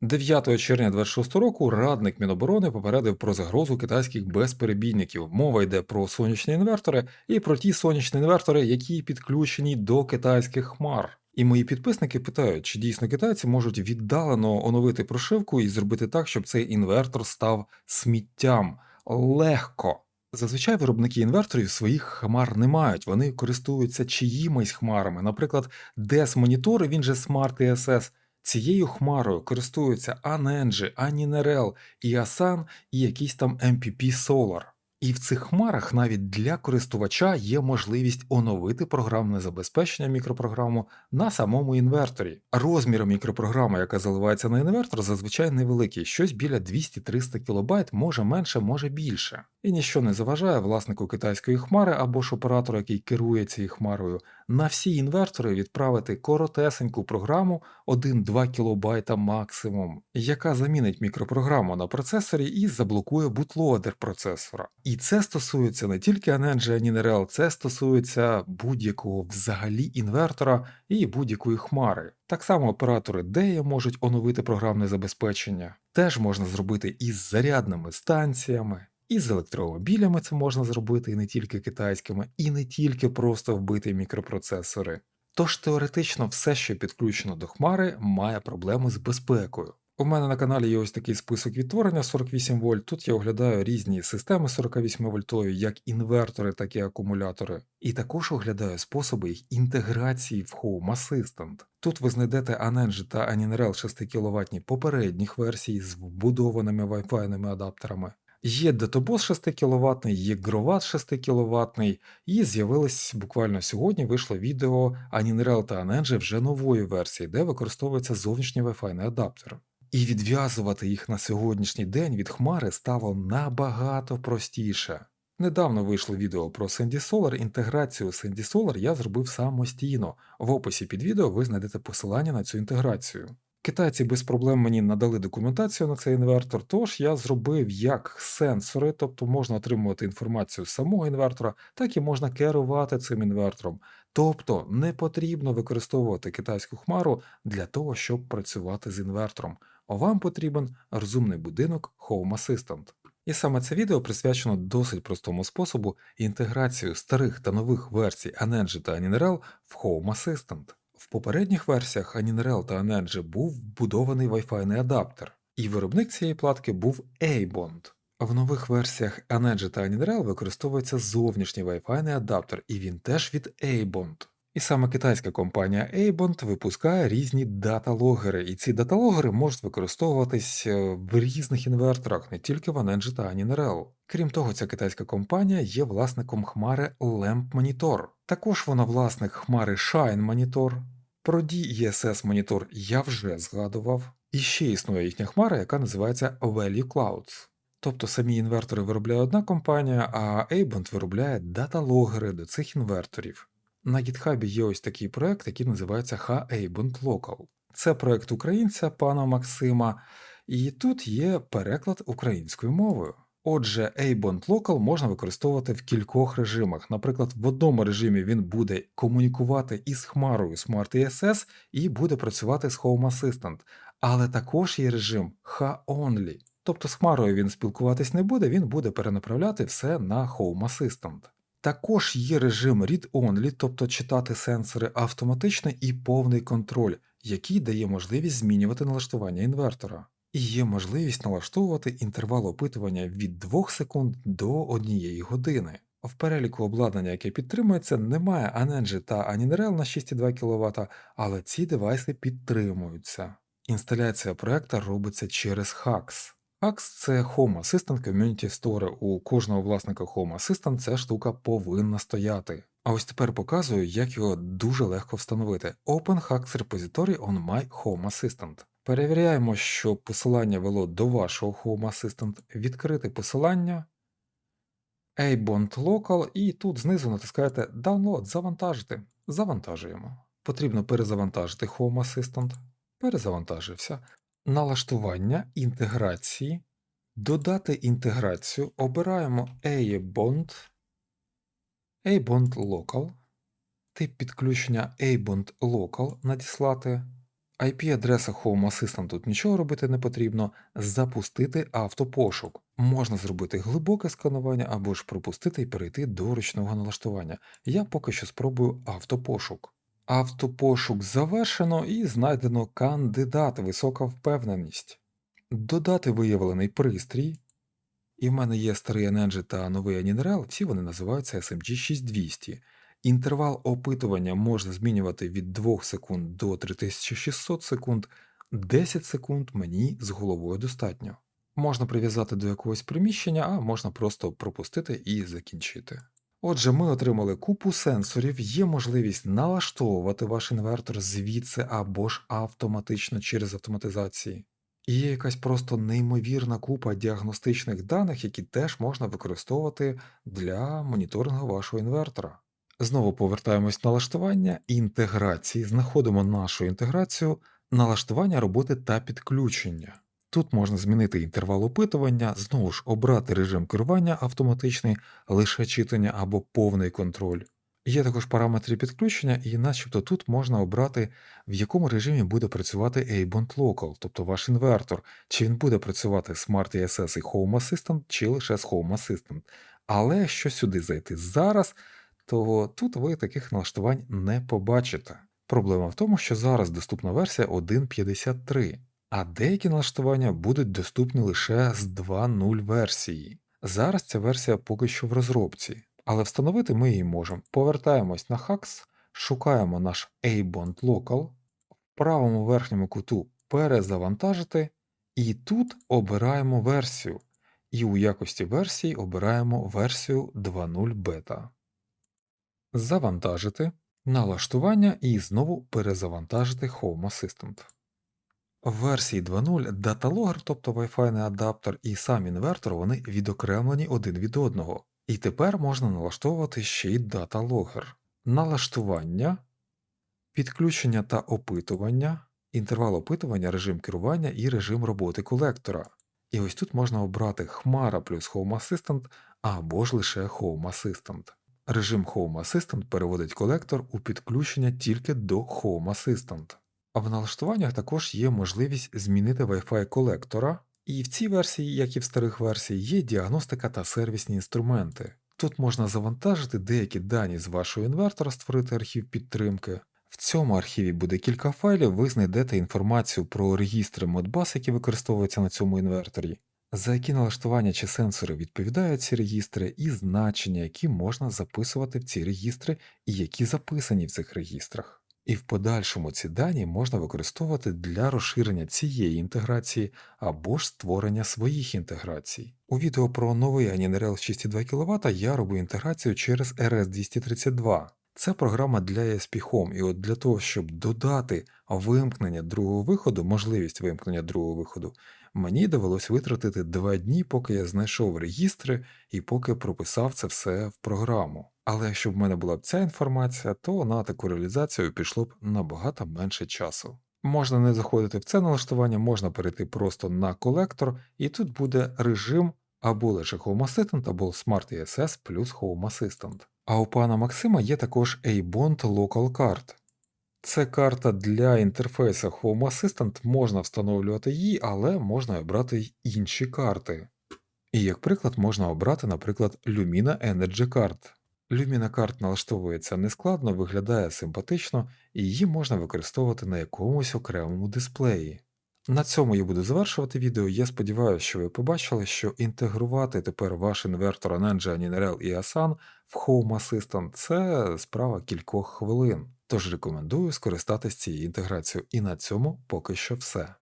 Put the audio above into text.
9 червня 26 року радник Міноборони попередив про загрозу китайських безперебійників. Мова йде про сонячні інвертори і про ті сонячні інвертори, які підключені до китайських хмар. І мої підписники питають, чи дійсно китайці можуть віддалено оновити прошивку і зробити так, щоб цей інвертор став сміттям. Легко. Зазвичай виробники інверторів своїх хмар не мають, вони користуються чиїмись хмарами. Наприклад, DES монітори, він же Smart ESS, цією хмарою користуються Anenji, Aninerel, і Asan, і якийсь там MPP Solar. І в цих хмарах навіть для користувача є можливість оновити програмне забезпечення мікропрограму на самому інверторі. Розмір мікропрограми, яка заливається на інвертор, зазвичай невеликий, щось біля 200-300 кБ, може менше, може більше. І ніщо не заважає власнику китайської хмари або ж оператору, який керує цією хмарою, на всі інвертори відправити коротесеньку програму 1-2 кБ максимум, яка замінить мікропрограму на процесорі і заблокує бутлодер процесора. І це стосується не тільки Anenji Aninerel, це стосується будь-якого взагалі інвертора і будь-якої хмари. Так само оператори DEA можуть оновити програмне забезпечення. Теж можна зробити із зарядними станціями. І з електромобілями це можна зробити і не тільки китайськими, і не тільки просто вбити мікропроцесори. Тож теоретично все, що підключено до хмари, має проблеми з безпекою. У мене на каналі є ось такий список відтворення 48 вольт. Тут я оглядаю різні системи 48 вольтові, як інвертори, так і акумулятори. І також оглядаю способи їх інтеграції в Home Assistant. Тут ви знайдете Anenji та Aninerel 6 кВт попередніх версій з вбудованими Wi-Fi адаптерами. Є Databos 6 кВт, є Grovat 6 кВт, і з'явилось буквально сьогодні, вийшло відео Aninerel та Anenji вже нової версії, де використовується зовнішній Wi-Fi адаптер. І відв'язувати їх на сьогоднішній день від хмари стало набагато простіше. Недавно вийшло відео про Sandy Solar, інтеграцію Sandy Solar я зробив самостійно. В описі під відео ви знайдете посилання на цю інтеграцію. Китайці без проблем мені надали документацію на цей інвертор, тож я зробив як сенсори, тобто можна отримувати інформацію з самого інвертора, так і можна керувати цим інвертором. Тобто не потрібно використовувати китайську хмару для того, щоб працювати з інвертором. Вам потрібен розумний будинок Home Assistant. І саме це відео присвячено досить простому способу інтеграцію старих та нових версій Anenji та Aninerel в Home Assistant. В попередніх версіях Aninerel та Anenji був вбудований Wi-Fi адаптер, і виробник цієї платки був A-Bond. В нових версіях Anenji та Aninerel використовується зовнішній Wi-Fi адаптер, і він теж від A-Bond. І саме китайська компанія A-Bond випускає різні дата-логери, і ці дата-логери можуть використовуватись в різних інверторах, не тільки в Anenji та Aninerel. Крім того, ця китайська компанія є власником хмари Lamp Monitor. Також вона власник хмари Shine Monitor. Про DESS Monitor я вже згадував. І ще існує їхня хмара, яка називається Value Clouds. Тобто самі інвертори виробляє одна компанія, а A-Bond виробляє дата-логери до цих інверторів. На GitHub є ось такий проект, який називається A-Bond Local. Це проект українця пана Максима, і тут є переклад українською мовою. Отже, A-Bond Local можна використовувати в кількох режимах. Наприклад, в одному режимі він буде комунікувати із хмарою Smart ESS і буде працювати з Home Assistant. Але також є режим H-Only. Тобто з хмарою він спілкуватись не буде, він буде перенаправляти все на Home Assistant. Також є режим Read-Only, тобто читати сенсори автоматично і повний контроль, який дає можливість змінювати налаштування інвертора. І є можливість налаштовувати інтервал опитування від 2 секунд до 1 години. В переліку обладнання, яке підтримується, немає Anenji та Aninerel на 6,2 кВт, але ці девайси підтримуються. Інсталяція проекта робиться через HAX. HAX – це Home Assistant Community Store. У кожного власника Home Assistant ця штука повинна стояти. А ось тепер показую, як його дуже легко встановити. Open HAX Repository on My Home Assistant. Перевіряємо, що посилання вело до вашого Home Assistant. Відкрити посилання, A-Bond Local, і тут знизу натискаєте Download, завантажити. Завантажуємо. Потрібно перезавантажити Home Assistant. Перезавантажився. Налаштування інтеграції. Додати інтеграцію. Обираємо A-Bond Local. Тип підключення A-Bond Local надіслати. IP-адреса Home Assistant тут нічого робити не потрібно, запустити автопошук. Можна зробити глибоке сканування або ж пропустити і перейти до ручного налаштування. Я поки що спробую автопошук. Автопошук завершено і знайдено кандидат висока впевненість. Додати виявлений пристрій. І в мене є старий NNG та новий Anineral, всі вони називаються SMG6200. Інтервал опитування можна змінювати від 2 секунд до 3600 секунд, 10 секунд мені з головою достатньо. Можна прив'язати до якогось приміщення, а можна просто пропустити і закінчити. Отже, ми отримали купу сенсорів, є можливість налаштовувати ваш інвертор звідси або ж автоматично через автоматизації. І є якась просто неймовірна купа діагностичних даних, які теж можна використовувати для моніторингу вашого інвертора. Знову повертаємось в налаштування інтеграції, знаходимо нашу інтеграцію, налаштування роботи та підключення. Тут можна змінити інтервал опитування, знову ж обрати режим керування автоматичний, лише читання або повний контроль. Є також параметри підключення, і начебто тут можна обрати, в якому режимі буде працювати A-Bond Local, тобто ваш інвертор, чи він буде працювати з Smart ESS і Home Assistant, чи лише з Home Assistant. Але якщо сюди зайти зараз, то тут ви таких налаштувань не побачите. Проблема в тому, що зараз доступна версія 1.53, а деякі налаштування будуть доступні лише з 2.0 версії. Зараз ця версія поки що в розробці, але встановити ми її можемо. Повертаємось на HAX, шукаємо наш A-Bond Local, в правому верхньому куту перезавантажити, і тут обираємо версію. І у якості версії обираємо версію 2.0 бета. Завантажити, налаштування і знову перезавантажити Home Assistant. В версії 2.0 даталогер, тобто Wi-Fi адаптер і сам інвертор, вони відокремлені один від одного. І тепер можна налаштовувати ще й даталогер. Налаштування, підключення та опитування, інтервал опитування, режим керування і режим роботи колектора. І ось тут можна обрати Хмара плюс Home Assistant або ж лише Home Assistant. Режим Home Assistant переводить колектор у підключення тільки до Home Assistant. А в налаштуваннях також є можливість змінити Wi-Fi колектора, і в цій версії, як і в старих версіях, є діагностика та сервісні інструменти. Тут можна завантажити деякі дані з вашого інвертора, створити архів підтримки. В цьому архіві буде кілька файлів, ви знайдете інформацію про регістри Modbus, які використовуються на цьому інверторі, за які налаштування чи сенсори відповідають ці регістри, і значення, які можна записувати в ці регістри і які записані в цих регістрах. І в подальшому ці дані можна використовувати для розширення цієї інтеграції або ж створення своїх інтеграцій. У відео про новий Anineral 6,2 кВт я роблю інтеграцію через RS-232. Це програма для ESP Home, і от для того, щоб додати вимкнення другого виходу, можливість вимкнення другого виходу, мені довелось витратити 2 дні, поки я знайшов регістри і поки прописав це все в програму. Але якщо б в мене була б ця інформація, то на таку реалізацію пішло б набагато менше часу. Можна не заходити в це налаштування, можна перейти просто на колектор, і тут буде режим або лише Home Assistant, або Smart ESS плюс Home Assistant. А у пана Максима є також A-Bond Local Card. Це карта для інтерфейсу Home Assistant, можна встановлювати її, але можна обрати й інші карти. І як приклад можна обрати, наприклад, Lumina Energy Card. Lumina Card налаштовується нескладно, виглядає симпатично, і її можна використовувати на якомусь окремому дисплеї. На цьому я буду завершувати відео. Я сподіваюся, що ви побачили, що інтегрувати тепер ваш інвертор Ninja, Anineral і Asan в Home Assistant – це справа кількох хвилин. Тож рекомендую скористатись цією інтеграцією. І на цьому поки що все.